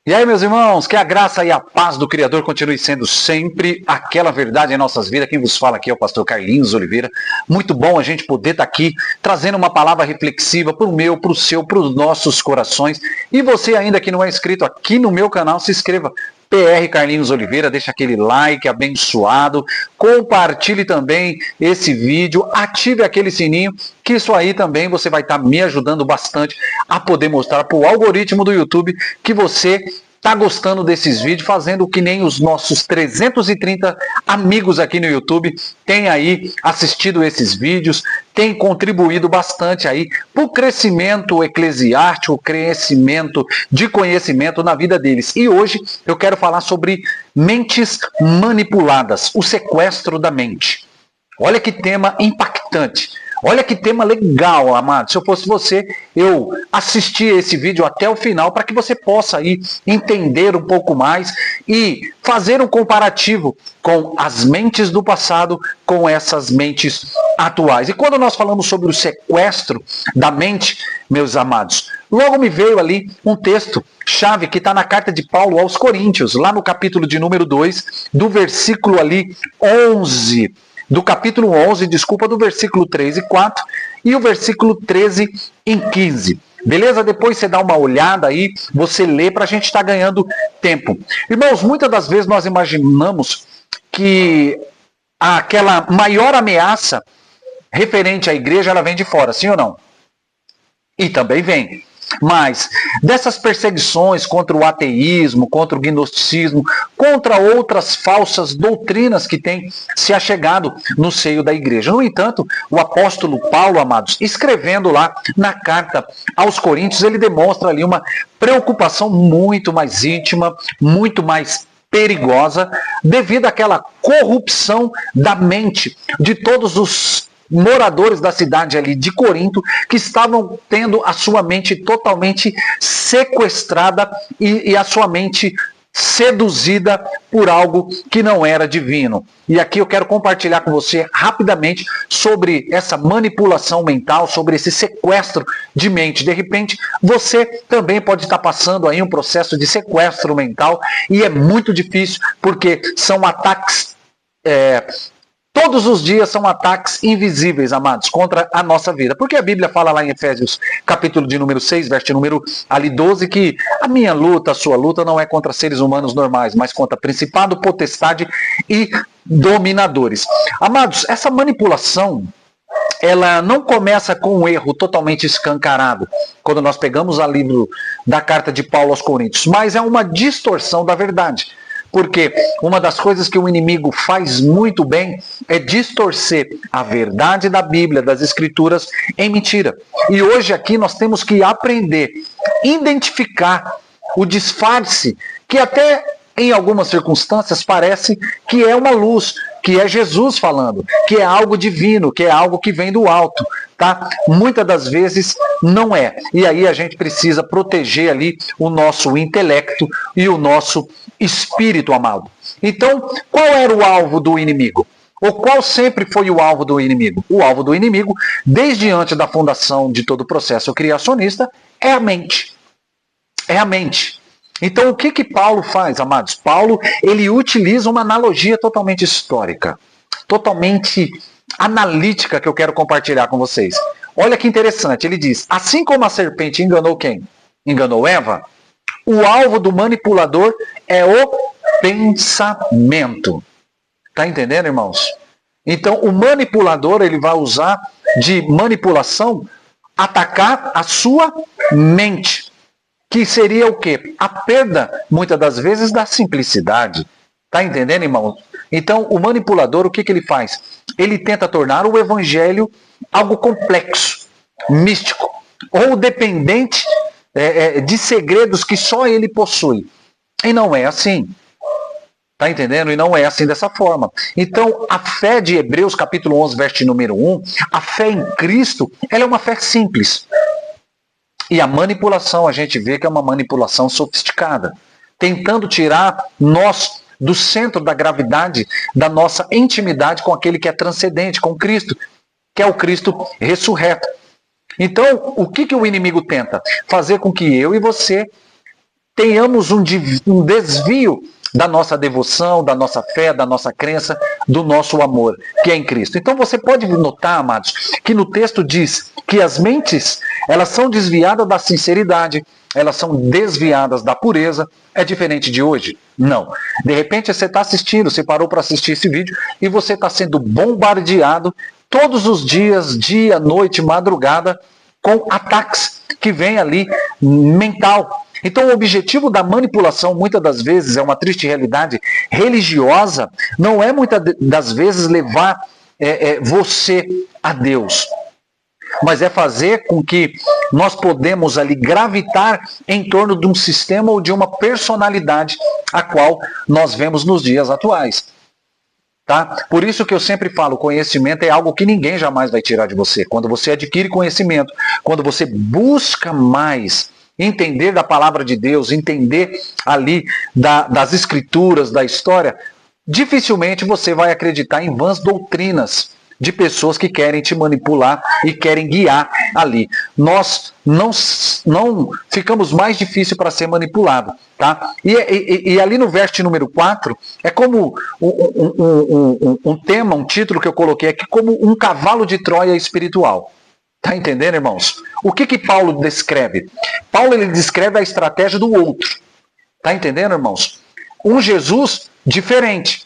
E aí, meus irmãos, que a graça e a paz do Criador continue sendo sempre aquela verdade em nossas vidas. Quem vos fala aqui é o pastor Carlinhos Oliveira. Muito bom a gente poder estar aqui trazendo uma palavra reflexiva para o meu, para o seu, para os nossos corações. E você ainda que não é inscrito aqui no meu canal, se inscreva. PR Carlinhos Oliveira, deixa aquele like abençoado, compartilhe também esse vídeo, ative aquele sininho, que isso aí também você vai estar me ajudando bastante a poder mostrar para o algoritmo do YouTube que você está gostando desses vídeos, fazendo que nem os nossos 330 amigos aqui no YouTube têm aí assistido esses vídeos, têm contribuído bastante aí para o crescimento eclesiástico, o crescimento de conhecimento na vida deles. E hoje eu quero falar sobre mentes manipuladas, o sequestro da mente. Olha que tema impactante. Olha que tema legal, amado. Se eu fosse você, eu assistia esse vídeo até o final para que você possa aí entender um pouco mais e fazer um comparativo com as mentes do passado com essas mentes atuais. E quando nós falamos sobre o sequestro da mente, meus amados, logo me veio ali um texto chave que está na carta de Paulo aos Coríntios, lá no capítulo de número 2, do versículo ali 11. Do capítulo 11, do versículo 3 e 4 e o versículo 13 e 15. Beleza? Depois você dá uma olhada aí, você lê para a gente estar ganhando tempo. Irmãos, muitas das vezes nós imaginamos que aquela maior ameaça referente à igreja, ela vem de fora, sim ou não? E também vem. Mas dessas perseguições contra o ateísmo, contra o gnosticismo, contra outras falsas doutrinas que têm se achegado no seio da igreja. No entanto, o apóstolo Paulo, amados, escrevendo lá na carta aos Coríntios, ele demonstra ali uma preocupação muito mais íntima, muito mais perigosa, devido àquela corrupção da mente de todos os moradores da cidade ali de Corinto, que estavam tendo a sua mente totalmente sequestrada e a sua mente seduzida por algo que não era divino. E aqui eu quero compartilhar com você rapidamente sobre essa manipulação mental, sobre esse sequestro de mente. De repente, você também pode estar passando aí um processo de sequestro mental e é muito difícil porque são ataques todos os dias são ataques invisíveis, amados, contra a nossa vida. Porque a Bíblia fala lá em Efésios, capítulo de número 6, verso número ali 12, que a minha luta, a sua luta não é contra seres humanos normais, mas contra principado, potestade e dominadores. Amados, essa manipulação, ela não começa com um erro totalmente escancarado, quando nós pegamos o livro da carta de Paulo aos Coríntios, mas é uma distorção da verdade. Porque uma das coisas que o inimigo faz muito bem é distorcer a verdade da Bíblia, das Escrituras, em mentira. E hoje aqui nós temos que aprender a identificar o disfarce, que até em algumas circunstâncias parece que é uma luz, que é Jesus falando, que é algo divino, que é algo que vem do alto, tá? Muitas das vezes não é. E aí a gente precisa proteger ali o nosso intelecto e o nosso espírito, amado. Então, qual era o alvo do inimigo? Ou qual sempre foi o alvo do inimigo? O alvo do inimigo, desde antes da fundação de todo o processo criacionista, é a mente. É a mente. Então, o que Paulo faz, amados? Paulo, ele utiliza uma analogia totalmente histórica, totalmente analítica, que eu quero compartilhar com vocês. Olha que interessante, ele diz, assim como a serpente enganou quem? Enganou Eva, o alvo do manipulador é o pensamento. Tá entendendo, irmãos? Então, o manipulador, ele vai usar de manipulação, atacar a sua mente. Que seria o quê? A perda, muitas das vezes, da simplicidade. Tá entendendo, irmão? Então, o manipulador, o que ele faz? Ele tenta tornar o evangelho algo complexo, místico, ou dependente de segredos que só ele possui. E não é assim. Tá entendendo? E não é assim dessa forma. Então, a fé de Hebreus, capítulo 11, verso número 1, a fé em Cristo, ela é uma fé simples. E a manipulação, a gente vê que é uma manipulação sofisticada, tentando tirar nós do centro da gravidade, da nossa intimidade com aquele que é transcendente, com Cristo, que é o Cristo ressurreto. Então, o que o inimigo tenta? Fazer com que eu e você tenhamos um desvio da nossa devoção, da nossa fé, da nossa crença, do nosso amor, que é em Cristo. Então você pode notar, amados, que no texto diz que as mentes, elas são desviadas da sinceridade, elas são desviadas da pureza. É diferente de hoje? Não. De repente você está assistindo, você parou para assistir esse vídeo e você está sendo bombardeado todos os dias, dia, noite, madrugada, com ataques que vêm ali mental. Então o objetivo da manipulação, muitas das vezes, é uma triste realidade religiosa, não é muitas das vezes levar você a Deus, mas é fazer com que nós podemos ali gravitar em torno de um sistema ou de uma personalidade a qual nós vemos nos dias atuais. Tá? Por isso que eu sempre falo, conhecimento é algo que ninguém jamais vai tirar de você. Quando você adquire conhecimento, quando você busca mais entender da palavra de Deus, entender ali das escrituras, da história, dificilmente você vai acreditar em vãs doutrinas de pessoas que querem te manipular e querem guiar ali. Nós não ficamos mais difícil para ser manipulado. Tá? E ali no verso número 4, é como um tema, um título que eu coloquei aqui, como um cavalo de Troia espiritual. Tá entendendo, irmãos? O que Paulo descreve? Paulo ele descreve a estratégia do outro. Tá entendendo, irmãos? Um Jesus diferente.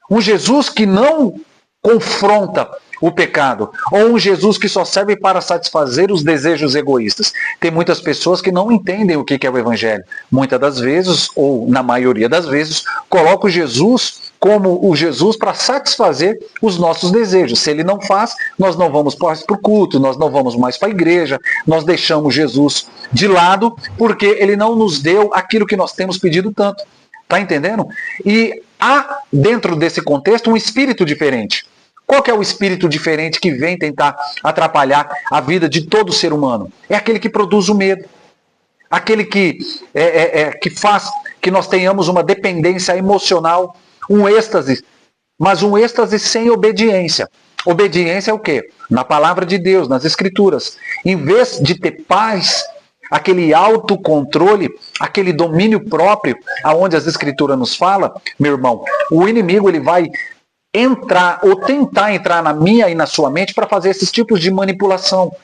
Um Jesus que não confronta o pecado, ou um Jesus que só serve para satisfazer os desejos egoístas. Tem muitas pessoas que não entendem o que é o Evangelho. Muitas das vezes, ou na maioria das vezes, colocam Jesus como o Jesus para satisfazer os nossos desejos. Se ele não faz, nós não vamos mais para o culto, nós não vamos mais para a igreja, nós deixamos Jesus de lado, porque ele não nos deu aquilo que nós temos pedido tanto. Está entendendo? E há, dentro desse contexto, um espírito diferente. Qual que é o espírito diferente que vem tentar atrapalhar a vida de todo ser humano? É aquele que produz o medo. Aquele que faz que nós tenhamos uma dependência emocional, um êxtase, mas um êxtase sem obediência. Obediência é o quê? Na palavra de Deus, nas escrituras. Em vez de ter paz, aquele autocontrole, aquele domínio próprio, aonde as escrituras nos falam, meu irmão, o inimigo ele vai entrar ou tentar entrar na minha e na sua mente para fazer esses tipos de manipulação,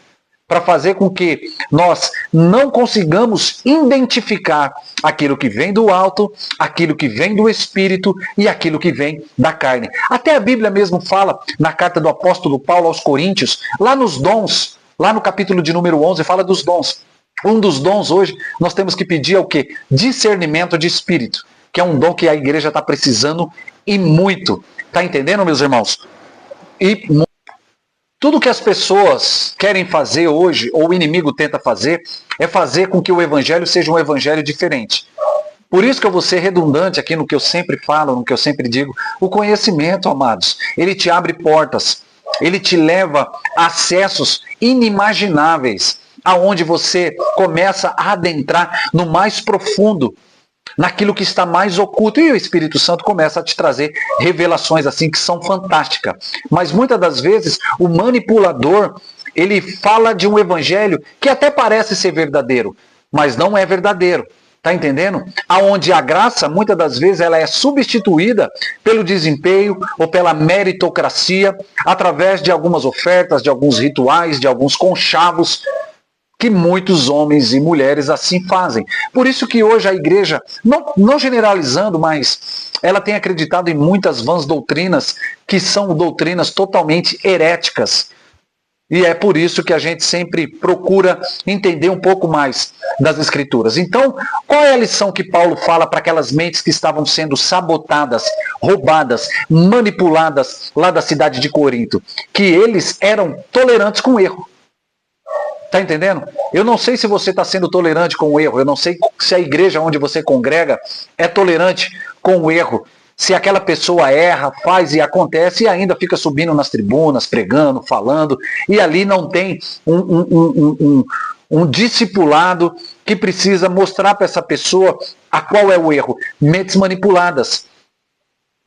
para fazer com que nós não consigamos identificar aquilo que vem do alto, aquilo que vem do Espírito e aquilo que vem da carne. Até a Bíblia mesmo fala, na carta do apóstolo Paulo aos Coríntios, lá nos dons, lá no capítulo de número 11, fala dos dons. Um dos dons hoje, nós temos que pedir o quê? Discernimento de espírito, que é um dom que a igreja está precisando e muito. Está entendendo, meus irmãos? E tudo que as pessoas querem fazer hoje, ou o inimigo tenta fazer, é fazer com que o evangelho seja um evangelho diferente. Por isso que eu vou ser redundante aqui no que eu sempre falo, no que eu sempre digo. O conhecimento, amados, ele te abre portas, ele te leva a acessos inimagináveis, aonde você começa a adentrar no mais profundo, naquilo que está mais oculto, e o Espírito Santo começa a te trazer revelações assim que são fantásticas. Mas muitas das vezes o manipulador, ele fala de um evangelho que até parece ser verdadeiro, mas não é verdadeiro. Tá entendendo? Aonde a graça, muitas das vezes, ela é substituída pelo desempenho ou pela meritocracia, através de algumas ofertas, de alguns rituais, de alguns conchavos, que muitos homens e mulheres assim fazem. Por isso que hoje a igreja, não generalizando, mas ela tem acreditado em muitas vãs doutrinas, que são doutrinas totalmente heréticas. E é por isso que a gente sempre procura entender um pouco mais das Escrituras. Então, qual é a lição que Paulo fala para aquelas mentes que estavam sendo sabotadas, roubadas, manipuladas lá da cidade de Corinto? Que eles eram tolerantes com o erro. Está entendendo? Eu não sei se você está sendo tolerante com o erro. Eu não sei se a igreja onde você congrega é tolerante com o erro. Se aquela pessoa erra, faz e acontece e ainda fica subindo nas tribunas, pregando, falando, e ali não tem um discipulado que precisa mostrar para essa pessoa a qual é o erro. Mentes manipuladas.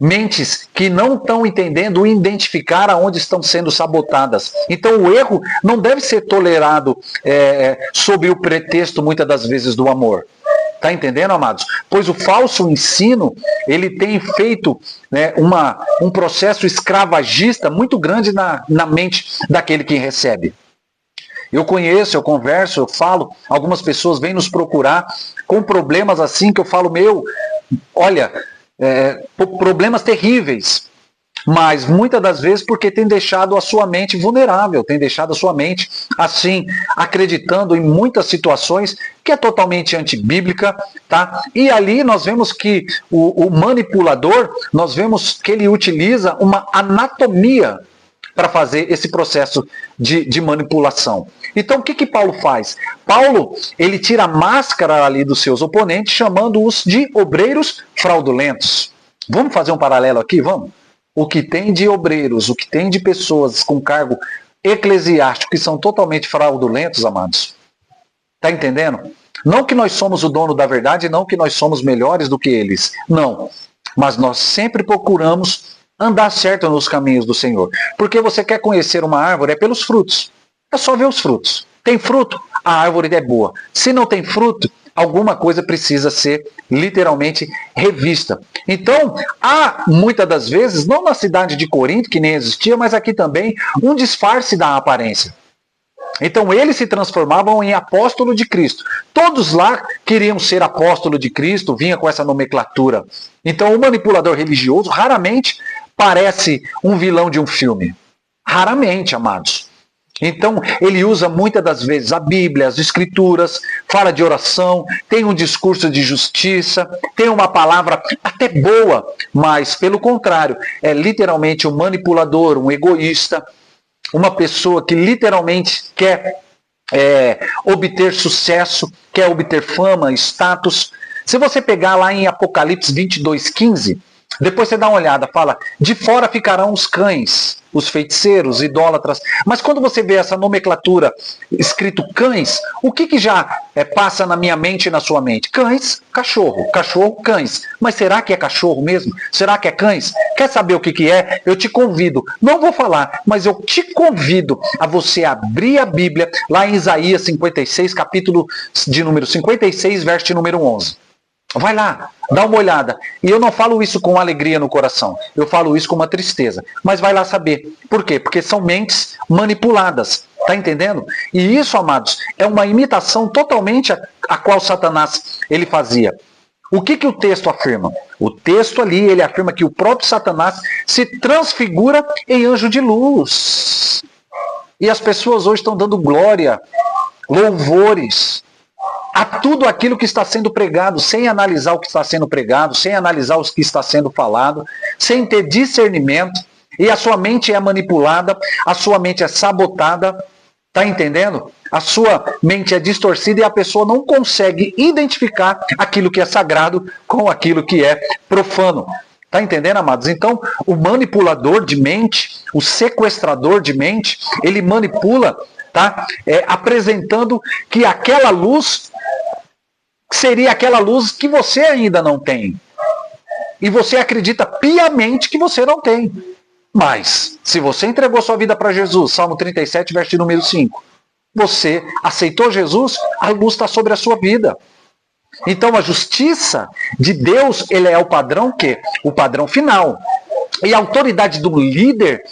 Mentes que não estão entendendo identificar aonde estão sendo sabotadas. Então o erro não deve ser tolerado sob o pretexto, muitas das vezes, do amor. Está entendendo, amados? Pois o falso ensino, ele tem feito, né, um processo escravagista muito grande na mente daquele que recebe. Eu conheço, eu converso, eu falo, algumas pessoas vêm nos procurar com problemas assim que eu falo, olha, problemas terríveis. Mas muitas das vezes porque tem deixado a sua mente vulnerável, tem deixado a sua mente assim, acreditando em muitas situações que é totalmente antibíblica, tá? E ali nós vemos que o manipulador, nós vemos que ele utiliza uma anatomia para fazer esse processo de manipulação. Então o que Paulo faz? Paulo, ele tira a máscara ali dos seus oponentes, chamando-os de obreiros fraudulentos. Vamos fazer um paralelo aqui? Vamos? O que tem de obreiros, o que tem de pessoas com cargo eclesiástico que são totalmente fraudulentos, amados. Está entendendo? Não que nós somos o dono da verdade, não que nós somos melhores do que eles. Não. Mas nós sempre procuramos andar certo nos caminhos do Senhor. Porque você quer conhecer uma árvore, é pelos frutos. É só ver os frutos. Tem fruto, a árvore é boa. Se não tem fruto, alguma coisa precisa ser literalmente revista. Então, há muitas das vezes, não na cidade de Corinto, que nem existia, mas aqui também, um disfarce da aparência. Então, eles se transformavam em apóstolo de Cristo. Todos lá queriam ser apóstolo de Cristo, vinha com essa nomenclatura. Então, o manipulador religioso raramente parece um vilão de um filme. Raramente, amados. Então, ele usa muitas das vezes a Bíblia, as Escrituras, fala de oração, tem um discurso de justiça, tem uma palavra até boa, mas, pelo contrário, é literalmente um manipulador, um egoísta, uma pessoa que literalmente quer obter sucesso, quer obter fama, status. Se você pegar lá em Apocalipse 22:15, depois você dá uma olhada, fala, de fora ficarão os cães, os feiticeiros, idólatras. Mas quando você vê essa nomenclatura escrito cães, o que já passa na minha mente e na sua mente? Cães, cachorro, cachorro, cães. Mas será que é cachorro mesmo? Será que é cães? Quer saber o que é? Eu te convido, não vou falar, mas eu te convido a você abrir a Bíblia lá em Isaías 56, capítulo de número 56, verso de número 11. Vai lá, dá uma olhada. E eu não falo isso com alegria no coração. Eu falo isso com uma tristeza. Mas vai lá saber. Por quê? Porque são mentes manipuladas. Tá entendendo? E isso, amados, é uma imitação totalmente a qual Satanás ele fazia. O que o texto afirma? O texto ali, ele afirma que o próprio Satanás se transfigura em anjo de luz. E as pessoas hoje estão dando glória, louvores a tudo aquilo que está sendo pregado, sem analisar o que está sendo pregado, sem analisar o que está sendo falado, sem ter discernimento, e a sua mente é manipulada, a sua mente é sabotada, tá entendendo? A sua mente é distorcida e a pessoa não consegue identificar aquilo que é sagrado com aquilo que é profano. Tá entendendo, amados? Então, o manipulador de mente, o sequestrador de mente, ele manipula, tá? Apresentando que aquela luz seria aquela luz que você ainda não tem. E você acredita piamente que você não tem. Mas, se você entregou sua vida para Jesus, Salmo 37, verso de número 5, você aceitou Jesus, a luz está sobre a sua vida. Então, a justiça de Deus, ele é o padrão quê? O padrão final. E a autoridade do líder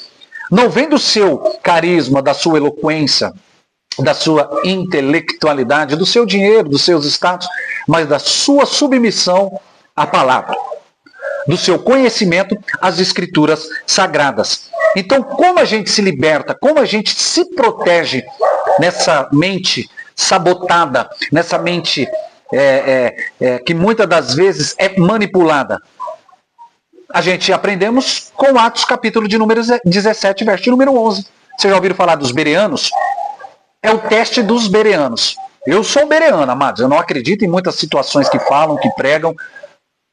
não vem do seu carisma, da sua eloquência, da sua intelectualidade, do seu dinheiro, dos seus status, mas da sua submissão à palavra, do seu conhecimento às escrituras sagradas. Então, como a gente se liberta, como a gente se protege nessa mente sabotada, nessa mente que muitas das vezes é manipulada? A gente aprendemos com Atos capítulo de número 17, verso de número 11. Vocês já ouviram falar dos bereanos? É o teste dos bereanos. Eu sou bereano, amados. Eu não acredito em muitas situações que falam, que pregam.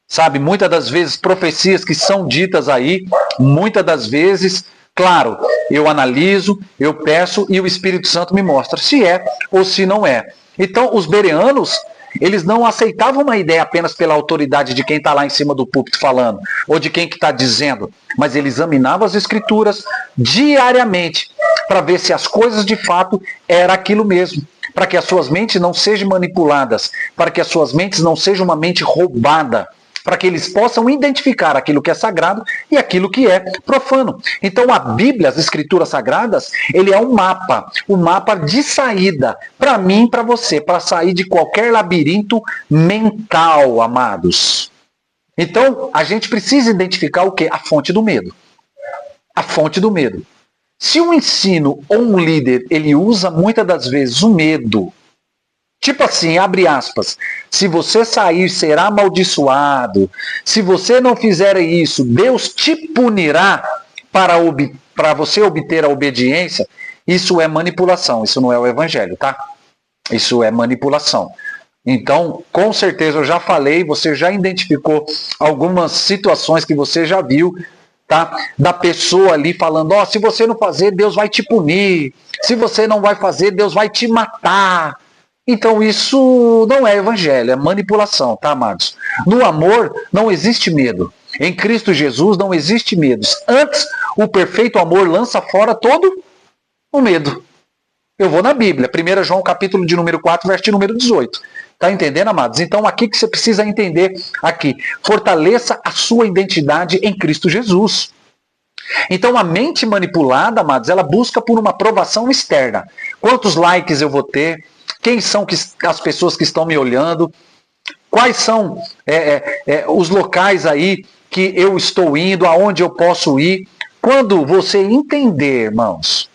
Sabe, muitas das vezes profecias que são ditas aí, muitas das vezes, claro, eu analiso, eu peço e o Espírito Santo me mostra se é ou se não é. Então, os bereanos, eles não aceitavam uma ideia apenas pela autoridade de quem está lá em cima do púlpito falando, ou de quem que está dizendo, mas eles examinavam as escrituras diariamente, para ver se as coisas de fato era aquilo mesmo. para que as suas mentes não sejam manipuladas, para que as suas mentes não sejam uma mente roubada, para que eles possam identificar aquilo que é sagrado e aquilo que é profano. Então a Bíblia, as Escrituras Sagradas, ele é um mapa de saída para mim e para você, para sair de qualquer labirinto mental, amados. Então a gente precisa identificar o quê? A fonte do medo. A fonte do medo. Se um ensino ou um líder, ele usa muitas das vezes o medo, tipo assim, abre aspas, se você sair será amaldiçoado, se você não fizer isso, Deus te punirá para você obter a obediência, isso é manipulação, isso não é o evangelho, tá? Isso é manipulação. Então, com certeza, eu já falei, você já identificou algumas situações que você já viu, tá? Da pessoa ali falando, se você não fazer, Deus vai te punir. Se você não vai fazer, Deus vai te matar. Então isso não é evangelho, é manipulação, tá, amados? No amor não existe medo. Em Cristo Jesus não existe medo. Antes, o perfeito amor lança fora todo o medo. Eu vou na Bíblia, 1 João capítulo de número 4, verso de número 18. Tá entendendo, amados? Então aqui que você precisa entender aqui. Fortaleça a sua identidade em Cristo Jesus. Então a mente manipulada, amados, ela busca por uma aprovação externa. Quantos likes eu vou ter? Quem são as pessoas que estão me olhando? Quais são os locais aí que eu estou indo? Aonde eu posso ir? Quando você entender, irmãos,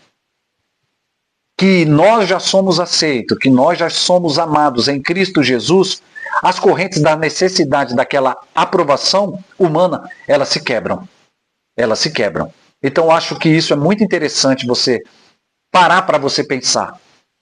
que nós já somos aceitos, que nós já somos amados em Cristo Jesus, as correntes da necessidade daquela aprovação humana, elas se quebram. Elas se quebram. Então, acho que isso é muito interessante você parar para você pensar.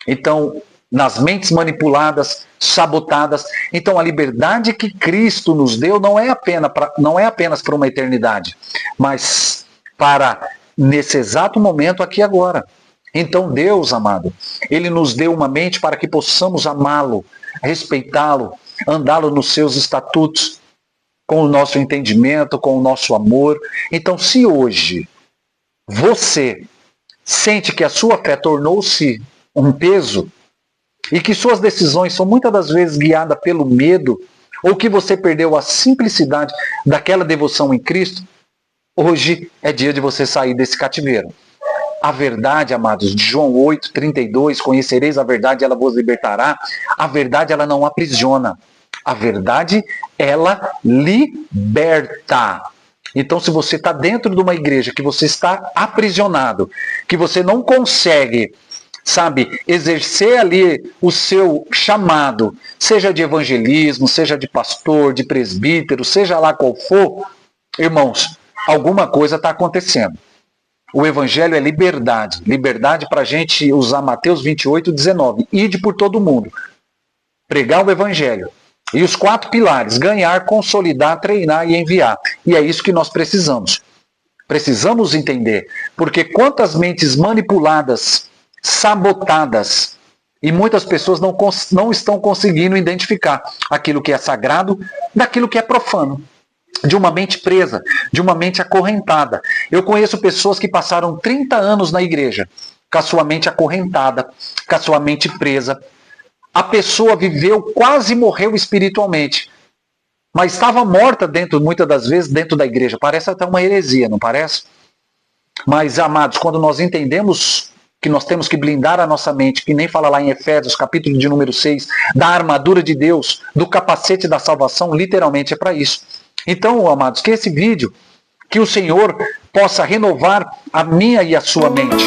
Então, nas mentes manipuladas, sabotadas, então a liberdade que Cristo nos deu não é apenas para uma eternidade, mas para nesse exato momento aqui agora. Então Deus, amado, Ele nos deu uma mente para que possamos amá-lo, respeitá-lo, andá-lo nos seus estatutos, com o nosso entendimento, com o nosso amor. Então, se hoje você sente que a sua fé tornou-se um peso e que suas decisões são muitas das vezes guiadas pelo medo, ou que você perdeu a simplicidade daquela devoção em Cristo, hoje é dia de você sair desse cativeiro. A verdade, amados, de João 8:32, conhecereis a verdade, ela vos libertará. A verdade, ela não aprisiona. A verdade, ela liberta. Então, se você está dentro de uma igreja que você está aprisionado, que você não consegue, exercer ali o seu chamado, seja de evangelismo, seja de pastor, de presbítero, seja lá qual for, irmãos, alguma coisa está acontecendo. O evangelho é liberdade. Liberdade para a gente usar Mateus 28:19. Ide por todo mundo. Pregar o evangelho. E os 4 pilares: ganhar, consolidar, treinar e enviar. E é isso que nós precisamos. Precisamos entender. Porque quantas mentes manipuladas, sabotadas, e muitas pessoas não estão conseguindo identificar aquilo que é sagrado daquilo que é profano. De uma mente presa, de uma mente acorrentada. Eu conheço pessoas que passaram 30 anos na igreja, com a sua mente acorrentada, com a sua mente presa. A pessoa viveu, quase morreu espiritualmente, mas estava morta muitas das vezes dentro da igreja. Parece até uma heresia, não parece? Mas, amados, quando nós entendemos que nós temos que blindar a nossa mente, que nem fala lá em Efésios, capítulo de número 6, da armadura de Deus, do capacete da salvação, literalmente é para isso. Então, amados, que esse vídeo, que o Senhor possa renovar a minha e a sua mente.